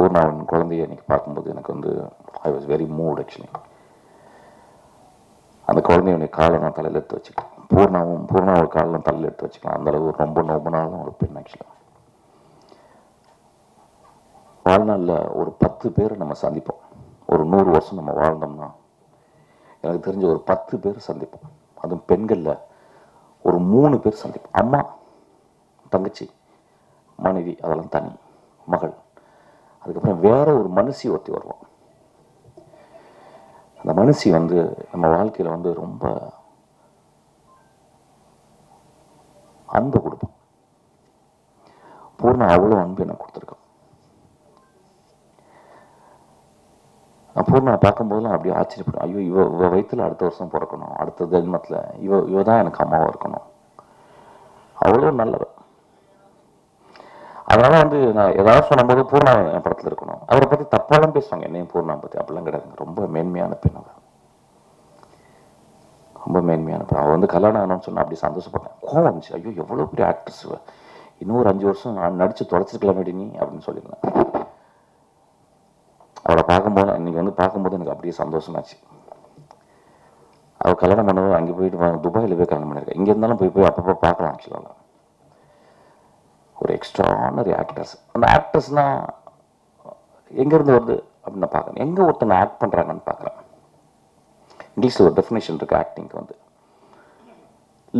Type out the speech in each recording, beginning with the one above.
பூர்ணாவின் குழந்தைய இன்னைக்கு பார்க்கும்போது எனக்கு வந்து I was very mood actually. அந்த குழந்தையுடைய காலை நான் தலையில் எடுத்து வச்சுக்கலாம். பூர்ணாவோட காலில் தலையில் எடுத்து வச்சுக்கலாம். அந்தளவு ரொம்ப நோபனான ஒரு பெண் ஆக்சுவலாக. வாழ்நாளில் ஒரு 10 பேரை நம்ம சந்திப்போம். ஒரு 100 வருஷம் நம்ம வாழ்ந்தோம்னா எனக்கு தெரிஞ்ச ஒரு 10 பேர் சந்திப்போம். அதுவும் பெண்களில் ஒரு 3 பேர் சந்திப்போம். அம்மா, தங்கச்சி, மனைவி, அதெல்லாம் தனி, மகள். அதுக்கப்புறம் வேற ஒரு மனுஷி ஒருத்தி வருவோம். அந்த மனுஷி வந்து நம்ம வாழ்க்கையில் வந்து ரொம்ப அன்பு கொடுப்போம். பூர்ணா அவ்வளோ அன்பு எனக்கு கொடுத்துருக்கோம். பூர்ணா பார்க்கும்போதெல்லாம் அப்படியே ஆச்சரியப்படும். ஐயோ, இவ வயிற்றுல அடுத்த வருஷம் பிறக்கணும், அடுத்த ஜென்மத்தில் இவ தான் எனக்கு அம்மாவாக இருக்கணும். அவ்வளோ நல்லவர். அதனால வந்து நான் ஏதாவது சொல்லும்போது பூர்ணா என் படத்தில் இருக்கணும். அவரை பற்றி தப்பாலாம் பேசுவாங்க, என்னையும் பூர்ணா பற்றி. அப்படிலாம் கிடையாது. ரொம்ப மேன்மையான பெண் அவர். ரொம்ப மேன்மையான பெண். அவர் வந்து கல்யாணம் ஆகணும்னு சொன்னால் அப்படி சந்தோஷப்பட்டேன். கோவம் வந்துச்சு. ஐயோ, எவ்வளோ பெரிய ஆக்ட்ரஸ், இன்னும் ஒரு 5 வருஷம் நான் நடித்து தொலைச்சிருக்கலாமேடி நீ அப்படின்னு சொல்லியிருந்தேன். அவரை பார்க்கும்போது இன்னைக்கு வந்து பார்க்கும்போது எனக்கு அப்படியே சந்தோஷமாச்சு. அவர் கல்யாணம் பண்ணவும் அங்கே போயிட்டு துபாயில் போய் கல்யாணம் பண்ணியிருக்கேன். இங்கே இருந்தாலும் போய் அப்பப்போ பார்க்கலாம் ஆக்சுவலாக. ஒரு எக்ஸ்ட்ரானரி ஆக்ட்ரஸ். அந்த ஆக்ட்ரஸ்னால் எங்கேருந்து வருது அப்படின்னு நான் பார்க்குறேன். எங்கே ஒருத்தனை ஆக்ட் பண்ணுறாங்கன்னு பார்க்குறேன். இங்கிலீஷில் ஒரு டெஃபினேஷன் இருக்குது ஆக்டிங்க்கு வந்து.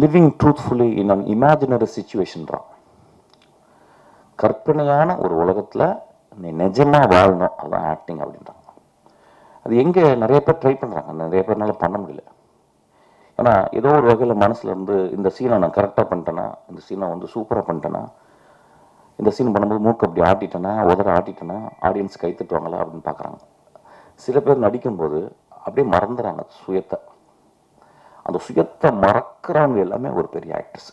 Living truthfully in an imaginary சிச்சுவேஷன்றான். கற்பனையான ஒரு உலகத்தில் நீ நிஜமாக வாழணும், அதுதான் ஆக்டிங் அப்படின்றாங்க. அது எங்கே நிறைய பேர் ட்ரை பண்ணுறாங்க, நிறைய பேர்னால பண்ண முடியல. ஏன்னா ஏதோ ஒரு வகையில் மனசில் இருந்து இந்த சீனை நான் கரெக்டாக பண்ணிட்டேன்னா, இந்த சீனை வந்து சூப்பராக பண்ணிட்டேன்னா, இந்த சீன் பண்ணும்போது மூக்கு அப்படி ஆட்டிட்டேன்னா, உதற ஆட்டிட்டேன்னா ஆடியன்ஸ் கை தட்டுவாங்களா அப்படின்னு பார்க்குறாங்க. சில பேர் நடிக்கும்போது அப்படியே மறந்துடுறாங்க சுயத்தை. அந்த சுயத்தை மறக்கிறவங்க எல்லாமே ஒரு பெரிய ஆக்ட்ரஸ்.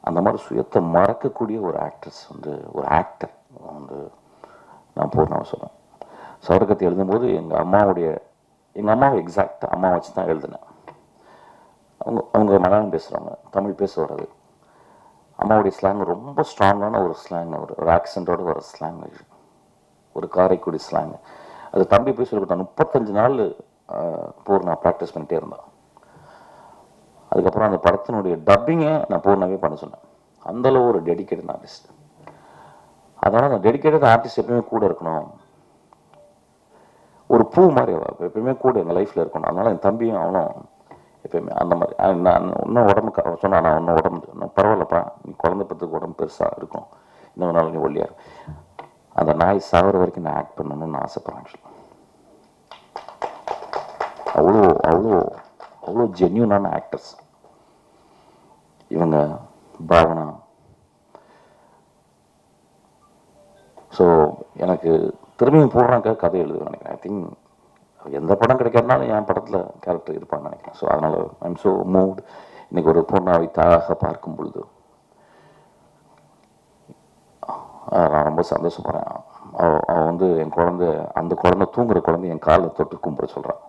அந்த மாதிரி சுயத்தை மறக்கக்கூடிய ஒரு ஆக்ட்ரஸ் வந்து ஒரு ஆக்டர் வந்து நான் பூர்ணாவை சொல்கிறேன். சவரக்கத்தை எழுதும்போது எங்கள் அம்மாவை எக்ஸாக்ட் அம்மா வச்சு தான் எழுதினேன். அவங்க மலையாளம் பேசுகிறவங்க, தமிழ் பேச வர்றது. அம்மாவுடைய ஸ்லாங் ரொம்ப ஸ்ட்ராங்கான ஒரு ஸ்லாங், ஒரு ஆக்சென்ட்டோடு வர ஸ்லாங், ஒரு காரைக்குடி ஸ்லாங். அது தம்பி போய் சொல்லி கொடுத்தான். 35 நாள் பூர்ணா ப்ராக்டிஸ் பண்ணிகிட்டே இருந்தான். அதுக்கப்புறம் அந்த படத்தினுடைய டப்பிங்கை நான் பூர்ணாவே பண்ண சொன்னேன். அந்தளவு ஒரு டெடிக்கேட்டட் ஆர்டிஸ்ட். அதனால் அந்த டெடிக்கேட்டட் ஆர்டிஸ்ட் எப்பவுமே கூட இருக்கணும். ஒரு பூ மாதிரி எப்பயுமே கூட எங்கள் லைஃப்பில் இருக்கணும். அதனால் என் தம்பியும் அவனும் எப்பயுமே அந்த மாதிரி. நான் இன்னும் உடம்பு சொன்னான், நான் இன்னும் உடம்பு பரவாயில்லப்பா, நீ குழந்தை பத்துக்கு உடம்பு பெருசாக இருக்கும், இன்னொரு நாள் நீ ஒல்லியார். அந்த நாய் சாகிற வரைக்கும் நான் ஆக்ட் பண்ணணும்னு நான் ஆசைப்பட்றேன். அவ்வளோ அவ்வளோ அவ்வளோ ஜென்யூனான ஆக்டர்ஸ் இவங்க. பாவனா. ஸோ எனக்கு திரும்பியும் போடுறாங்க கதை எழுதுவேன் நினைக்கிறேன். ஐ திங்க் எந்த படம் கிடைக்காதுனாலும் என் படத்தில் கேரக்டர் இருப்பான்னு நினைக்கிறேன். ஸோ அதனால் ஐம் ஸோ மூட். இன்னைக்கு ஒரு பூர்ணாவை தாயாக பார்க்கும் பொழுது நான் ரொம்ப சந்தோஷப்படுறேன். அவன் வந்து என் குழந்தை, அந்த குழந்தை தூங்குற குழந்தை என் காலில் தொட்டு கும்பிட சொல்கிறான்.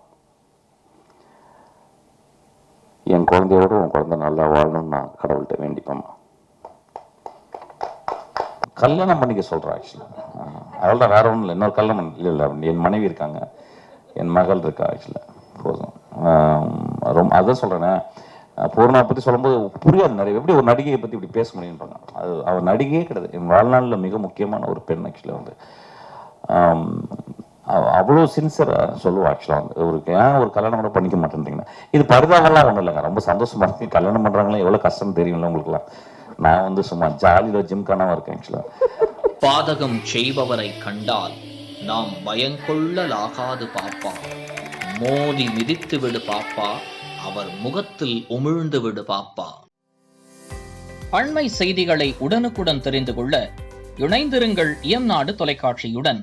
என் குழந்தையோட உன் குழந்தை நல்லா வாழணும்னு நான் கடவுள்கிட்ட வேண்டிப்பேன். கல்யாணம் பண்ணிக்க சொல்கிறேன் ஆக்சுவலி. அவள் தான், வேற ஒன்றும் இல்லை. இன்னொரு கல்யாணம் இல்லை. என் மனைவி இருக்காங்க, என் மகள் இருக்கா ஆக்சுவலாக. போதும். ரொம்ப அதான் சொல்கிறேன். பூர்ணா பற்றி சொல்லும்போது புரியாது நிறைய. எப்படி ஒரு நடிகையை பற்றி இப்படி பேச முடியும்ன்றாங்க. அது அவள் நடிகையே கிடையாது. என் வாழ்நாளில் மிக முக்கியமான ஒரு பெண் ஆக்சுவலாக வந்து. அவ்வளோ சின்சியராக சொல்லுவோம் ஆக்சுவலாக வந்து. ஏன் ஒரு கல்யாணம் கூட பண்ணிக்க மாட்டேன்றீங்கன்னா, இது பரிதாபம்லாம் ஒன்றும் இல்லைங்க. ரொம்ப சந்தோஷமாக இருக்கு. கல்யாணம் பண்ணுறாங்களா எவ்வளோ கஷ்டம் தெரியும்ல உங்களுக்குலாம். நான் வந்து சும்மா ஜாலியில் ஜிம்கானாக இருக்கேன் ஆக்சுவலாக. பாதகம் செய்பவரை கண்டால் நாம் பயங்கொள்ளலாகாது பாப்பா, மோதி மிதித்து விடு பாப்பா, அவர் முகத்தில் உமிழ்ந்து விடு பாப்பா. அண்மை செய்திகளை உடனுக்குடன் தெரிந்து கொள்ள இணைந்திருங்கள் இயம்நாடு தொலைக்காட்சியுடன்.